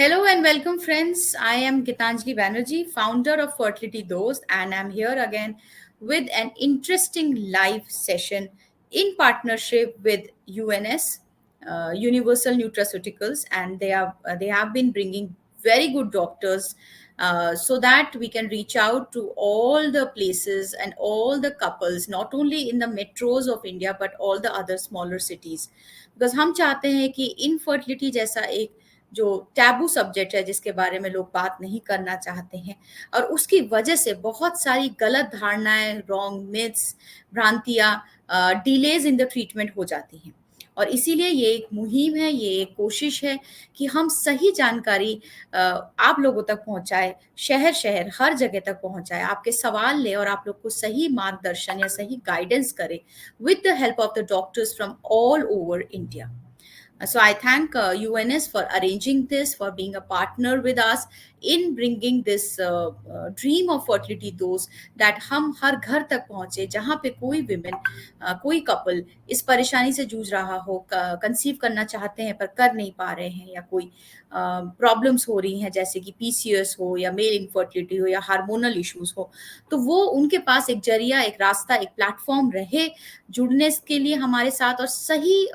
Hello and welcome, friends. I am Gitanjali Banerjee, founder of Fertility Dost, and I'm here again with an interesting live session in partnership with UNS, Universal Nutraceuticals, and they have been bringing very good doctors so that we can reach out to all the places and all the couples, not only in the metros of India but all the other smaller cities. Because हम चाहते हैं कि infertility जैसा एक जो taboo subject है जिसके बारे में लोग बात नहीं करना चाहते हैं और उसकी वजह से बहुत सारी गलत धारणाएं, रॉन्ग मिथ्स, भ्रांतियां, डिलेज इन द ट्रीटमेंट हो जाती हैं। और इसीलिए ये एक मुहिम है, ये एक कोशिश है कि हम सही जानकारी आप लोगों तक पहुंचाए, शहर शहर हर जगह तक पहुंचाए, आपके सवाल ले और आप लोग को सही मार्गदर्शन या सही गाइडेंस करे with the help of the doctors from all over India. So I thank UNS for arranging this, for being a partner with us in bringing this dream of fertility dose that हम हर घर तक पहुंचे जहां पे कोई women, कोई couple इस परेशानी से जूझ रहा हो, कंसीव करना चाहते हैं पर कर नहीं पा रहे हैं, या कोई प्रॉब्लम्स हो रही हैं जैसे कि पीसीओएस हो या मेल इनफर्टिलिटी हो या हार्मोनल इश्यूज हो, तो वो उनके पास एक जरिया, एक रास्ता, एक प्लेटफॉर्म रहे जुड़ने के लिए हमारे साथ और सही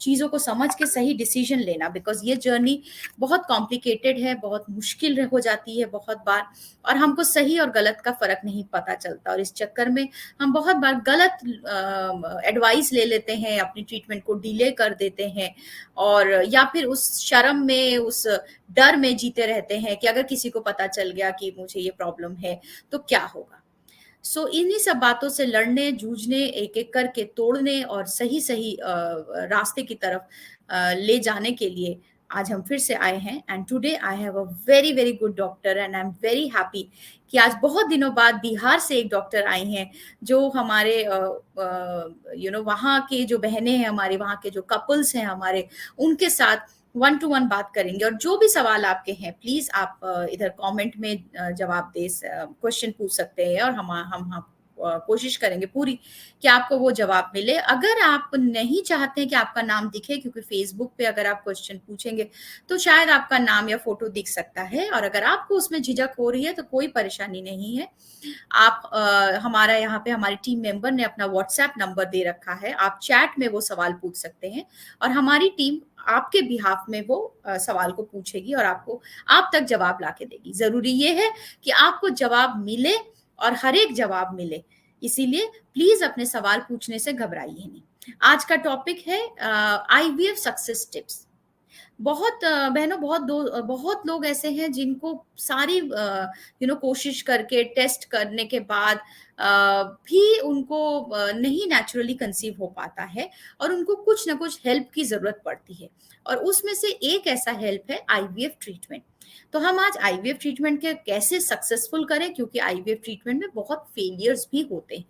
चीज़ों को समझ के सही डिसीजन लेना। बिकॉज ये जर्नी बहुत कॉम्प्लिकेटेड है, बहुत मुश्किल हो जाती है बहुत बार, और हमको सही और गलत का फर्क नहीं पता चलता, और इस चक्कर में हम बहुत बार गलत एडवाइस ले लेते हैं, अपनी ट्रीटमेंट को डिले कर देते हैं, और या फिर उस शर्म में, उस डर में जीते रहते हैं कि अगर किसी को पता चल गया कि मुझे ये प्रॉब्लम है तो क्या होगा। सो इन्हीं सब बातों से लड़ने, जूझने, एक एक करके तोड़ने और सही सही रास्ते की तरफ ले जाने के लिए आज हम फिर से आए हैं। And today I have a very very good doctor and I am very happy कि आज बहुत दिनों बाद बिहार से एक डॉक्टर आई हैं जो हमारे वहाँ के जो बहनें हैं, हमारे वहाँ के जो कपल्स हैं हमारे, उनके साथ वन टू वन बात करेंगे। और जो भी सवाल आपके हैं प्लीज आप इधर कमेंट में जवाब दे, क्वेश्चन पूछ सकते हैं, और हम कोशिश करेंगे पूरी कि आपको वो जवाब मिले। अगर आप नहीं चाहते हैं कि आपका नाम दिखे, क्योंकि फेसबुक पे अगर आप क्वेश्चन पूछेंगे तो शायद आपका नाम या फोटो दिख सकता है, और अगर आपको उसमें झिझक हो रही है तो कोई परेशानी नहीं है। आप हमारा यहाँ पे हमारी टीम मेंबर ने अपना व्हाट्सएप नंबर दे रखा है, आप चैट में वो सवाल पूछ सकते हैं और हमारी टीम आपके बिहाफ में वो सवाल को पूछेगी और आपको आप तक जवाब लाके देगी। जरूरी ये है कि आपको जवाब मिले और हर एक जवाब मिले, इसीलिए प्लीज अपने सवाल पूछने से घबराइए नहीं। आज का टॉपिक है आईवीएफ सक्सेस टिप्स। बहुत बहनों, बहुत लोग ऐसे हैं जिनको सारी कोशिश करके, टेस्ट करने के बाद भी उनको नहीं नेचुरली कंसीव हो पाता है और उनको कुछ ना कुछ हेल्प की जरूरत पड़ती है, और उसमें से एक ऐसा हेल्प है आईवीएफ ट्रीटमेंट। तो हम आज आईवीएफ ट्रीटमेंट के कैसे सक्सेसफुल करें, क्योंकि आईवीएफ ट्रीटमेंट में बहुत फेलियर्स भी होते हैं,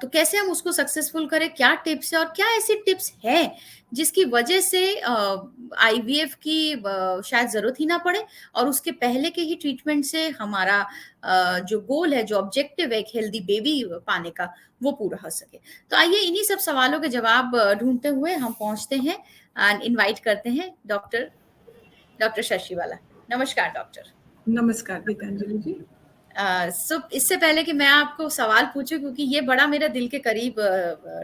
तो कैसे हम उसको सक्सेसफुल करें, क्या टिप्स है और क्या ऐसी टिप्स हैं जिसकी वजह से आईवीएफ की शायद जरूरत ही ना पड़े, और उसके पहले के ही ट्रीटमेंट से हमारा जो गोल है, जो ऑब्जेक्टिव है एक हेल्दी बेबी पाने का, वो पूरा हो सके। तो आइए इन्हीं सब सवालों के जवाब ढूंढते हुए हम पहुंचते हैं एंड इनवाइट करते हैं डॉक्टर शशिवाला। नमस्कार डॉक्टर। नमस्कार गीतांजलि जी। इससे पहले कि मैं आपको सवाल पूछूं, क्योंकि ये बड़ा मेरा दिल के करीब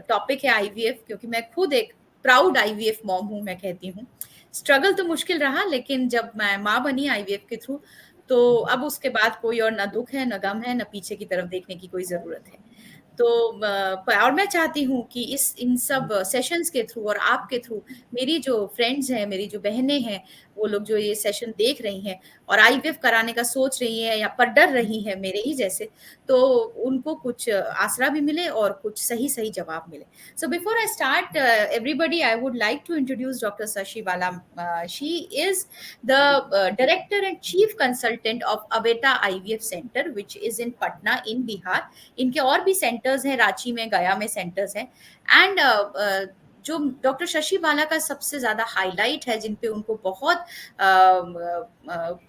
टॉपिक है आईवीएफ, क्योंकि मैं खुद एक प्राउड आईवीएफ मॉम हूं। मैं कहती हूँ स्ट्रगल तो मुश्किल रहा, लेकिन जब मैं माँ बनी आईवीएफ के थ्रू, तो अब उसके बाद कोई और ना दुख है, ना गम है, ना पीछे की तरफ देखने की कोई जरूरत है। तो और मैं चाहती हूँ कि इन सब सेशंस के थ्रू और आपके थ्रू मेरी जो फ्रेंड्स हैं, मेरी जो बहनें हैं, वो लोग जो ये सेशन देख रही हैं और आईवीएफ कराने का सोच रही हैं या पर डर रही हैं मेरे ही जैसे, तो उनको कुछ आसरा भी मिले और कुछ सही सही जवाब मिले। So before I start everybody, I would like to introduce doctor Shashiwala. She is the director and chief consultant of Aveta IVF centre which is in Patna in Bihar. इनके और भी सेंटर्स हैं, रांची में, गया में सेंटर्स हैं, एंड जो डॉक्टर शशि बाला का सबसे ज्यादा हाईलाइट है, जिन पे उनको बहुत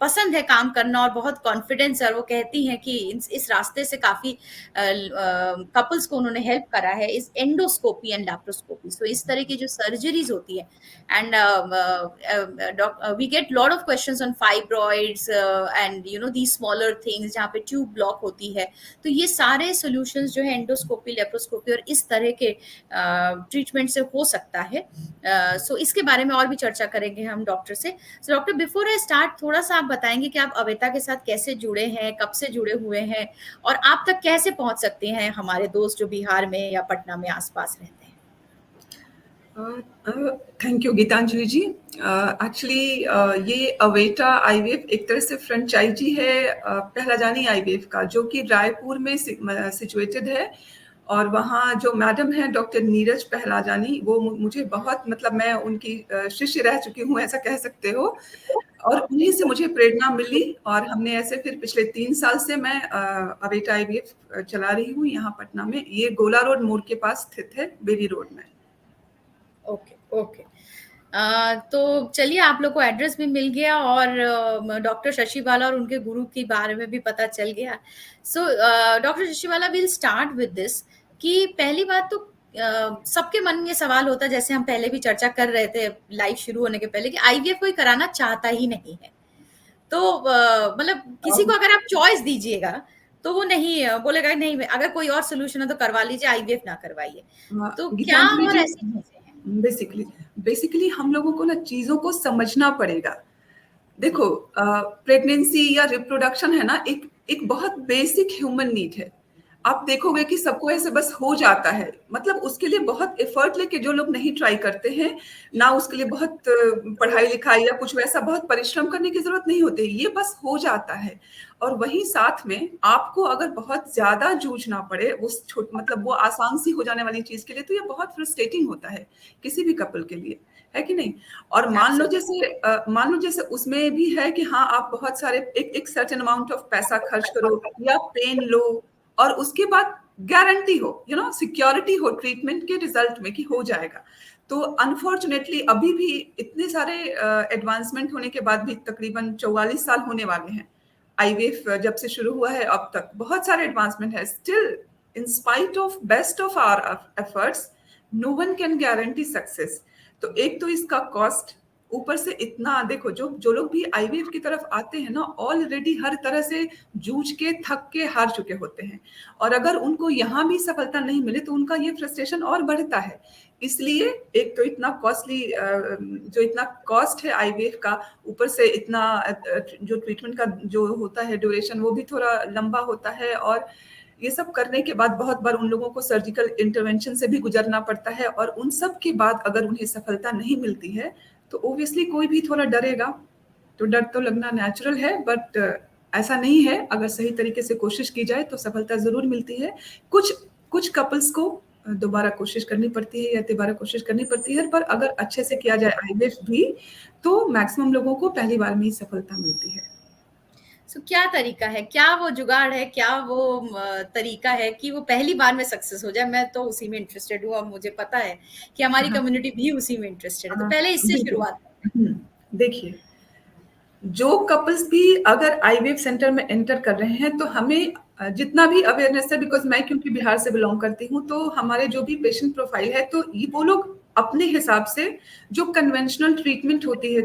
पसंद है काम करना और बहुत कॉन्फिडेंस है, और वो कहती हैं कि इस रास्ते से काफी कपल्स को उन्होंने हेल्प करा है, इस एंडोस्कोपी एंड लैप्रोस्कोपी। सो इस तरह की जो सर्जरीज होती है, and we get lot of questions on fibroids and the smaller things जहाँ पे ट्यूब ब्लॉक होती है। तो ये सारे सॉल्यूशंस जो है एंडोस्कोपी, लेप्रोस्कोपी और इस तरह के ट्रीटमेंट से हो सकता है। सो इसके बारे में और भी चर्चा करेंगे हम डॉक्टर से। So doctor, before I start, थोड़ा सा आप बताएंगे कि आप अवेता के साथ कैसे जुड़े हैं, कब से जुड़े हुए हैं, और आप तक कैसे पहुंच सकते हैं हमारे दोस्त जो बिहार में या पटना में आसपास रहते हैं। Thank you Geetanjali ji. Actually ये अवेटा आईवीएफ एक तरह से फ्रेंचाइजी है पहलाजानी आईवीएफ का, जो कि रायपुर में सिचुएटेड है। और वहाँ जो मैडम है डॉक्टर नीरज पहलाजानी, वो मुझे बहुत, मतलब मैं उनकी शिष्य रह चुकी हूँ, ऐसा कह सकते हो। और उन्हीं से मुझे प्रेरणा मिली, और हमने ऐसे फिर पिछले 3 साल से मैं अवेटा आईवीएफ चला रही हूँ यहाँ पटना में। ये गोला रोड मोड़ के पास स्थित है, बेली रोड में। Okay okay. तो चलिए, आप लोग को एड्रेस भी मिल गया और डॉक्टर शशि बाला और उनके गुरु के बारे में भी पता चल गया। So doctor Shashi Bala, will start with this कि पहली बात तो सबके मन में ये सवाल होता है, जैसे हम पहले भी चर्चा कर रहे थे लाइव शुरू होने के पहले, कि आईवीएफ कोई कराना चाहता ही नहीं है। तो मतलब किसी को अगर आप चॉइस दीजिएगा तो वो नहीं बोलेगा नहीं, अगर कोई और सोल्यूशन है तो करवा लीजिए, आईवीएफ ना करवाइए। तो क्या गीतांजलि और जी, ऐसी चीजें हैं? बेसिकली हम लोगों को ना चीजों को समझना पड़ेगा। देखो, प्रेगनेंसी या रिप्रोडक्शन है ना, एक एक बहुत बेसिक ह्यूमन नीड है। आप देखोगे कि सबको ऐसे बस हो जाता है, मतलब उसके लिए बहुत एफर्ट लेके जो लोग नहीं ट्राई करते हैं ना, उसके लिए बहुत पढ़ाई लिखाई या कुछ वैसा बहुत परिश्रम करने की जरूरत नहीं होती, ये बस हो जाता है। और वहीं साथ में आपको अगर बहुत ज्यादा जूझना पड़े उस मतलब वो आसान सी हो जाने वाली चीज के लिए, तो ये बहुत फ्रस्ट्रेटिंग होता है किसी भी कपल के लिए, है कि नहीं। और मान लो जैसे उसमें भी है कि हाँ, आप बहुत सारे एक सर्टेन अमाउंट ऑफ पैसा खर्च करो या पेन लो, और उसके बाद गारंटी हो, सिक्योरिटी हो ट्रीटमेंट के रिजल्ट में कि हो जाएगा। तो अनफॉर्चुनेटली अभी भी इतने सारे एडवांसमेंट होने के बाद भी, तकरीबन 44 साल होने वाले हैं आईवीएफ जब से शुरू हुआ है अब तक, बहुत सारे एडवांसमेंट है। Still, in spite of best of our efforts, no one can guarantee success. तो एक तो इसका कॉस्ट, ऊपर से इतना देखो, जो लोग भी आईवीएफ की तरफ आते हैं ना, ऑलरेडी हर तरह से जूझ के थक के हार चुके होते हैं, और अगर उनको यहाँ भी सफलता नहीं मिले तो उनका ये फ्रस्ट्रेशन और बढ़ता है। इसलिए एक तो इतना कॉस्टली, जो इतना कॉस्ट है आईवीएफ का, ऊपर से इतना जो ट्रीटमेंट का जो होता है ड्यूरेशन, वो भी थोड़ा लंबा होता है। और ये सब करने के बाद बहुत बार उन लोगों को सर्जिकल इंटरवेंशन से भी गुजरना पड़ता है, और उन सब के बाद अगर उन्हें सफलता नहीं मिलती है तो ओब्वियसली कोई भी थोड़ा डरेगा। तो डर तो लगना नेचुरल है, बट ऐसा नहीं है, अगर सही तरीके से कोशिश की जाए तो सफलता जरूर मिलती है। कुछ कुछ कपल्स को दोबारा कोशिश करनी पड़ती है या तिबारा कोशिश करनी पड़ती है, पर अगर अच्छे से किया जाए आईवीएफ भी, तो मैक्सिमम लोगों को पहली बार में ही सफलता मिलती है। सो क्या तरीका है, क्या वो जुगाड़ है, क्या वो तरीका है कि वो पहली बार में सक्सेस हो जाए? मैं तो उसी में इंटरेस्टेड हूँ, और मुझे पता है कि हमारी हाँ, कम्युनिटी भी उसी में इंटरेस्टेड है। तो हाँ, पहले इससे बिल्कुल। शुरुआत करते देखिए, जो कपल्स भी अगर आईवीएफ सेंटर में एंटर कर रहे हैं, तो हमें जितना भी अवेयरनेस है, बिकॉज मैं क्योंकि बिहार से बिलोंग करती हूँ, तो हमारे जो भी पेशेंट प्रोफाइल है, तो ये वो लोग अपने हिसाब से जो कन्वेंशनल ट्रीटमेंट होती है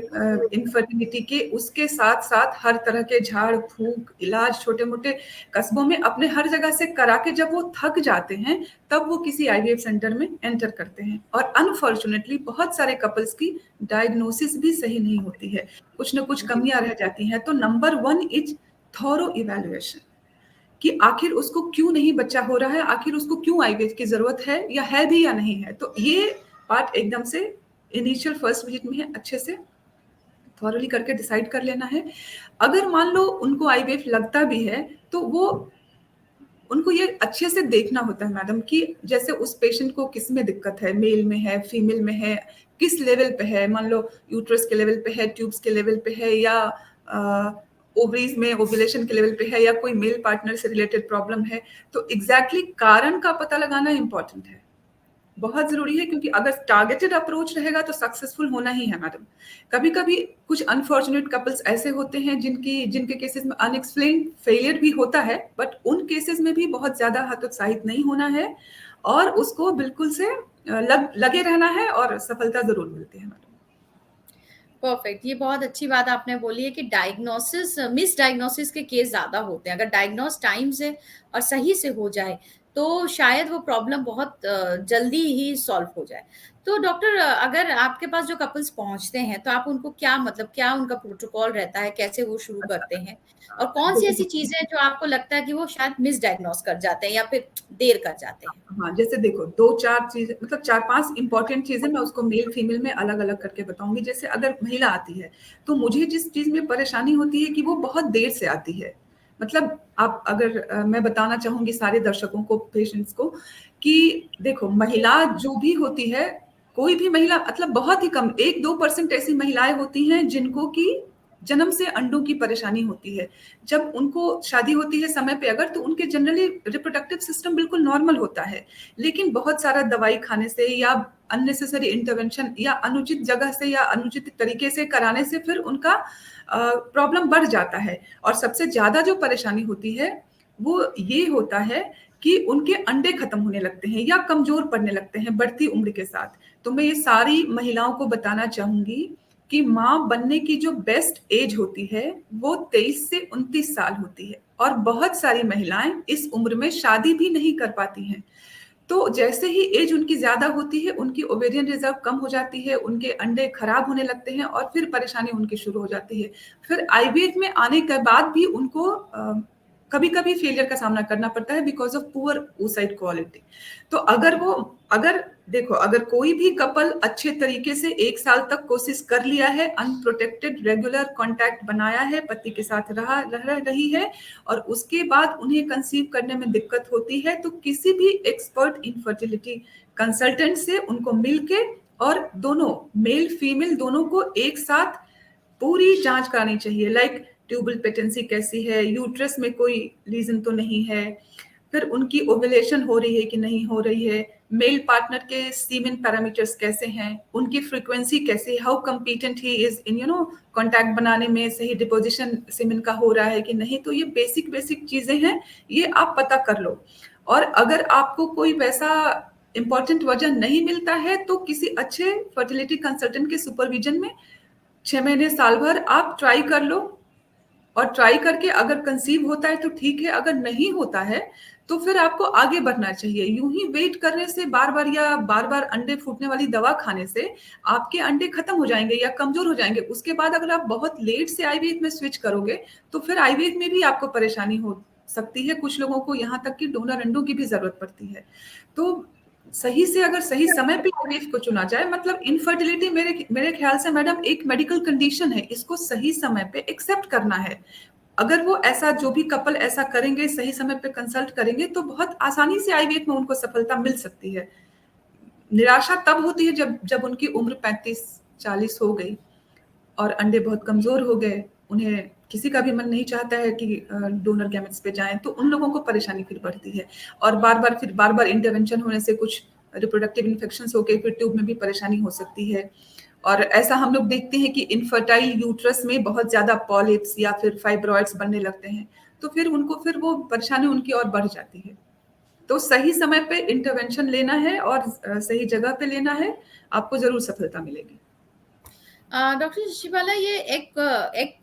इनफर्टिलिटी के, उसके साथ साथ हर तरह के झाड़ फूंक इलाज छोटे मोटे कस्बों में अपने हर जगह से करा के जब वो थक जाते हैं, तब वो किसी आईवीएफ सेंटर में एंटर करते हैं। और अनफॉर्चुनेटली बहुत सारे कपल्स की डायग्नोसिस भी सही नहीं होती है, कुछ ना कुछ हैं। जी। कमियां रह जाती हैं। तो नंबर 1 इज थॉरो इवैल्यूएशन, कि आखिर उसको क्यों नहीं बच्चा हो रहा है, आखिर उसको क्यों आईवीएफ की जरूरत है, या है भी या नहीं है। तो ये पार्ट एकदम से इनिशियल फर्स्ट विजिट में है, अच्छे से थॉरली करके डिसाइड कर लेना है। अगर मान लो उनको आईवीएफ लगता भी है, तो वो उनको ये अच्छे से देखना होता है मैडम, कि जैसे उस पेशेंट को किस में दिक्कत है, मेल में है, फीमेल में है, किस लेवल पे है। मान लो यूट्रस के लेवल पे है, ट्यूब्स के लेवल पे है, या ओवरीज में ओव्यूलेशन के लेवल पे है, या कोई मेल पार्टनर से रिलेटेड प्रॉब्लम है। तो एग्जैक्टली कारण का पता लगाना इंपॉर्टेंट है। बहुत ज़रूरी है, क्योंकि अगर टारगेटेड अप्रोच रहेगा तो सक्सेसफुल होना ही है मैडम। कभी-कभी कुछ अनफॉर्चुनेट कपल्स ऐसे होते हैं जिनके केसेस में अनएक्सप्लेन्ड फेलियर भी होता है, बट उन केसेस में भी बहुत ज़्यादा हतोत्साहित नहीं होना है और उसको बिल्कुल से लगे रहना है और सफलता ज़रूर मिलती है मैडम। परफेक्ट, ये बहुत अच्छी बात आपने बोली है कि डायग्नोसिस, मिस डायग्नोसिस के केस ज्यादा होते हैं। अगर डायग्नोस टाइम से और सही से हो जाए तो शायद वो प्रॉब्लम बहुत जल्दी ही सॉल्व हो जाए। तो डॉक्टर, अगर आपके पास जो कपल्स पहुंचते हैं तो आप उनको क्या, मतलब क्या उनका प्रोटोकॉल रहता है, कैसे वो शुरू करते हैं, और कौन सी ऐसी देखो, चीजें हैं जो आपको लगता है कि वो शायद मिस डायग्नोस कर जाते हैं या फिर देर कर जाते हैं? हाँ, जैसे देखो 2-4 चीज़ें, मतलब 4-5 इम्पोर्टेंट चीज़ें मैं उसको मेल फीमेल में अलग-अलग करके बताऊँगी। जैसे अगर महिला आती है, तो मुझे जिस चीज़ में परेशानी होती है कि वो बहुत देर से आती है। मतलब आप अगर मैं बताना चाहूँगी सारे दर्शकों को, पेशेंट्स को, कि देखो महिला जो भी होती है, कोई भी महिला, मतलब बहुत ही कम 1-2% ऐसी महिलाएँ होती हैं जिनको कि जन्म से अंडों की परेशानी होती है। जब उनको शादी होती है समय पे अगर, तो उनके जनरली रिप्रोडक्टिव सिस्टम बिल्कुल नॉर्मल होता है। लेकिन बहुत सारा दवाई खाने से या अननेसेसरी इंटरवेंशन या अनुचित जगह से या अनुचित तरीके से कराने से फिर उनका प्रॉब्लम बढ़ जाता है। और सबसे ज़्यादा जो परेशानी होती है, वो ये होता है कि उनके अंडे खत्म होने लगते हैं या कमज़ोर पड़ने लगते हैं बढ़ती उम्र के साथ। तो मैं ये सारी महिलाओं को बताना चाहूँगी कि माँ बनने की जो बेस्ट एज होती है, वो 23 से 29 साल होती है और बहुत सारी महिलाएँ इस उम्र में शादी भी नहीं कर पाती हैं। तो जैसे ही एज उनकी ज़्यादा होती है, उनकी ओवेरियन रिज़र्व कम हो जाती है, उनके अंडे खराब होने लगते हैं और फिर परेशानी उनकी शुरू हो जाती है। फिर आईवीएफ में आने के बाद भी उनको कभी-कभी फेलियर का सामना करना पड़ता है because of poor oocyte quality. तो अगर देखो, अगर कोई भी कपल अच्छे तरीके से 1 साल तक कोशिश कर लिया है, अनप्रोटेक्टेड रेगुलर कॉन्टैक्ट बनाया है, पति के साथ रह रही है और उसके बाद उन्हें कंसीव करने में दिक्कत होती है, तो किसी भी एक्सपर्ट इनफर्टिलिटी कंसल्टेंट से उनको मिलके और दोनों मेल फीमेल दोनों को एक साथ पूरी जांच करानी चाहिए। लाइक ट्यूबल पेटेंसी कैसी है, यूट्रस में कोई लीजन तो नहीं है, फिर उनकी ओव्यूलेशन हो रही है कि नहीं हो रही है, मेल पार्टनर के सीमेन पैरामीटर्स कैसे हैं, उनकी फ्रीक्वेंसी कैसी है, how competent he is in contact बनाने में, सही डिपोजिशन सीमेन का हो रहा है कि नहीं। तो ये बेसिक बेसिक चीजें हैं, ये आप पता कर लो। और अगर आपको कोई वैसा इंपॉर्टेंट वजह नहीं मिलता है तो किसी अच्छे फर्टिलिटी कंसल्टेंट के सुपरविजन में 6 महीने साल भर आप ट्राई कर लो और ट्राई करके अगर कंसीव होता है तो ठीक है, अगर नहीं होता है तो फिर आपको आगे बढ़ना चाहिए। यूं ही वेट करने से, बार बार या बार बार अंडे फूटने वाली दवा खाने से आपके अंडे खत्म हो जाएंगे या कमजोर हो जाएंगे। उसके बाद अगर आप बहुत लेट से आईवीएफ में स्विच करोगे तो फिर आईवीएफ में भी आपको परेशानी हो सकती है। कुछ लोगों को यहाँ तक कि डोनर अंडों की भी जरूरत पड़ती है। तो सही से अगर सही समय पे आईवीएफ को चुना जाए, मतलब इनफर्टिलिटी मेरे मेरे ख्याल से मैडम एक मेडिकल कंडीशन है, इसको सही समय पे एक्सेप्ट करना है। अगर वो ऐसा, जो भी कपल ऐसा करेंगे, सही समय पे कंसल्ट करेंगे तो बहुत आसानी से आईवीएफ में उनको सफलता मिल सकती है। निराशा तब होती है जब उनकी उम्र 35-40 हो गई और अंडे बहुत कमजोर हो गए, उन्हें किसी का भी मन नहीं चाहता है कि डोनर गैमेट्स पे जाएं, तो उन लोगों को परेशानी फिर बढ़ती है। और बार बार इंटरवेंशन होने से कुछ रिप्रोडक्टिव इन्फेक्शंस होके फिर ट्यूब में भी परेशानी हो सकती है। और ऐसा हम लोग देखते हैं कि इनफर्टाइल यूट्रस में बहुत ज्यादा पॉलिप्स या फिर फाइब्रॉइड्स बनने लगते हैं, तो फिर वो परेशानी उनकी और बढ़ जाती है। तो सही समय पे इंटरवेंशन लेना है और सही जगह पे लेना है, आपको जरूर सफलता मिलेगी। डॉक्टर शिवाला, ये एक एक